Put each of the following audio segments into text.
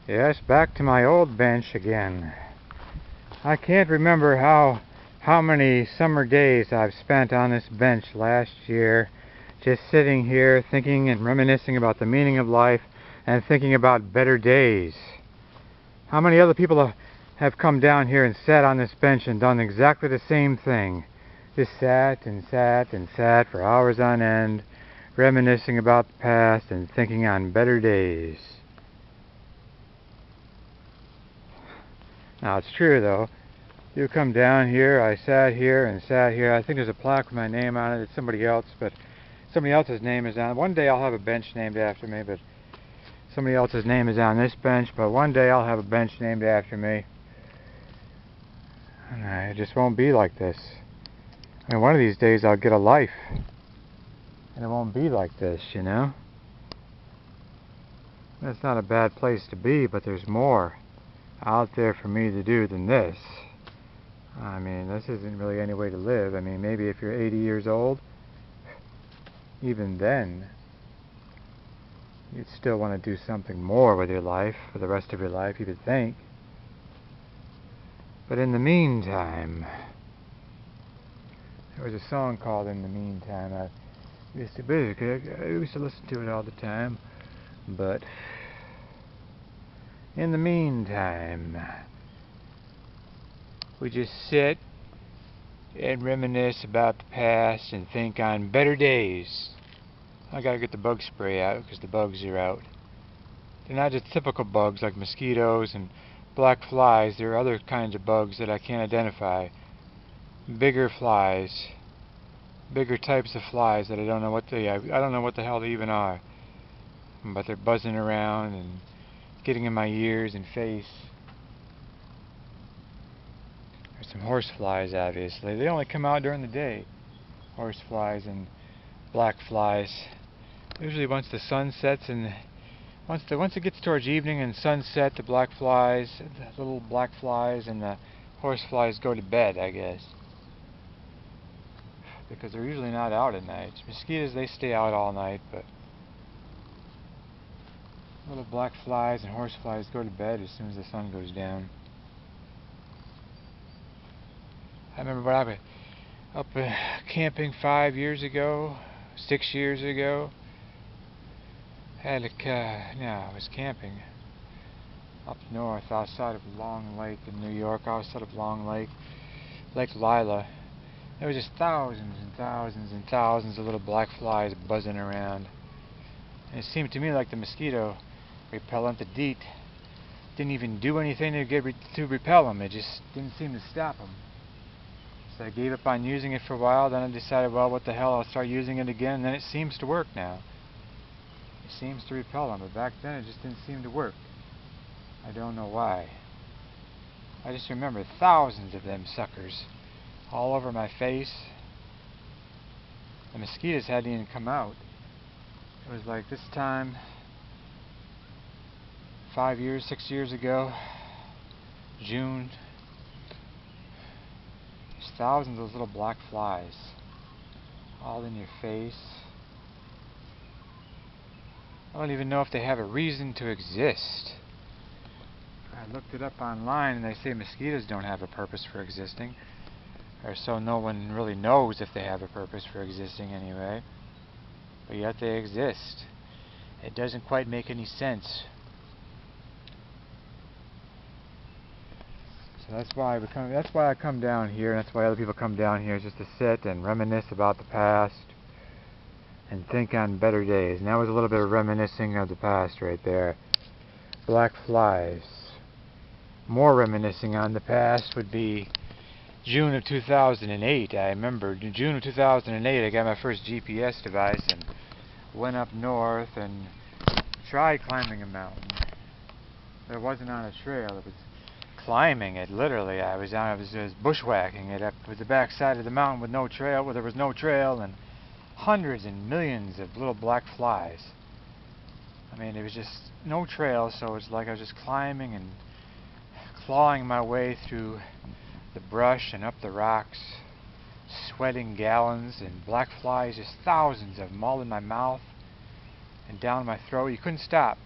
Yes, back to my old bench again. I can't remember how many summer days I've spent on this bench last year, just sitting here thinking and reminiscing about the meaning of life and thinking about better days. How many other people have come down here and sat on this bench and done exactly the same thing? Just sat and sat and sat for hours on end, reminiscing about the past and thinking on better days. Now it's true though. You come down here, I sat here and sat here. I think there's a plaque with my name on it. It's somebody else, but somebody else's name is on it. One day I'll have a bench named after me, but somebody else's name is on this bench, but one day I'll have a bench named after me. And it just won't be like this. I mean, one of these days I'll get a life, and it won't be like this, you know? That's not a bad place to be, but there's more out there for me to do than this. I mean, this isn't really any way to live. I mean, maybe if you're 80 years old, even then, you'd still want to do something more with your life, for the rest of your life, you would think. But in the meantime, there was a song called In the Meantime. I used to listen to it all the time, but in the meantime, we just sit and reminisce about the past and think on better days. I gotta get the bug spray out because the bugs are out. They're not just typical bugs like mosquitoes and black flies. There are other kinds of bugs that I can't identify. Bigger flies, bigger types of flies that I don't know what the hell they even are. But they're buzzing around and getting in my ears and face. There's some horse flies, obviously. They only come out during the day. Horse flies and black flies. Usually once the sun sets and once it gets towards evening and sunset, the black flies, the little black flies and the horse flies go to bed, I guess. Because they're usually not out at night. Mosquitoes, they stay out all night, but little black flies and horse flies go to bed as soon as the sun goes down. I remember when I was up camping 5 years ago, 6 years ago. I was camping up north outside of Long Lake in New York, outside of Long Lake, Lake Lila. There was just thousands and thousands and thousands of little black flies buzzing around. And it seemed to me like the mosquito repellent, the DEET, didn't even do anything to repel them. It just didn't seem to stop them. So I gave up on using it for a while. Then I decided, well, what the hell, I'll start using it again. And then it seems to work now. It seems to repel them, but back then it just didn't seem to work. I don't know why. I just remember thousands of them suckers all over my face. The mosquitoes hadn't even come out. It was like this time 5 years, 6 years ago, June. There's thousands of those little black flies all in your face. I don't even know if they have a reason to exist. I looked it up online and they say mosquitoes don't have a purpose for existing. Or so no one really knows if they have a purpose for existing anyway. But yet they exist. It doesn't quite make any sense. So that's why I come down here, and that's why other people come down here, just to sit and reminisce about the past and think on better days. And that was a little bit of reminiscing of the past right there. Black flies. More reminiscing on the past would be June of 2008. I remember in June of 2008 I got my first GPS device and went up north and tried climbing a mountain. It wasn't on a trail, it was climbing it, literally. I was bushwhacking it up the back side of the mountain with no trail, where there was no trail, and hundreds and millions of little black flies. I mean, there was just no trail, so it was like I was just climbing and clawing my way through the brush and up the rocks, sweating gallons, and black flies, just thousands of them, all in my mouth and down my throat. You couldn't stop.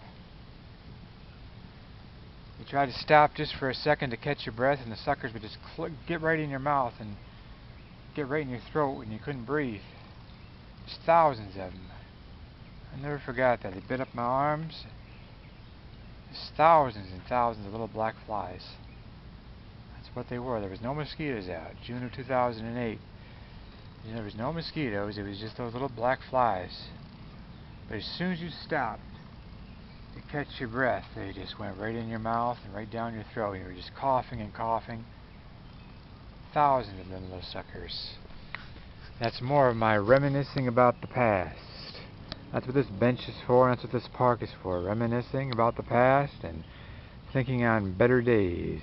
try to stop just for a second to catch your breath, and the suckers would just get right in your mouth and get right in your throat, and you couldn't breathe. There's thousands of them. I never forgot that. They bit up my arms. There's thousands and thousands of little black flies. That's what they were. There was no mosquitoes out. June of 2008. There was no mosquitoes. It was just those little black flies. But as soon as you stopped to catch your breath, they just went right in your mouth and right down your throat. You were just coughing and coughing. Thousands of them little suckers. That's more of my reminiscing about the past. That's what this bench is for, and that's what this park is for. Reminiscing about the past and thinking on better days.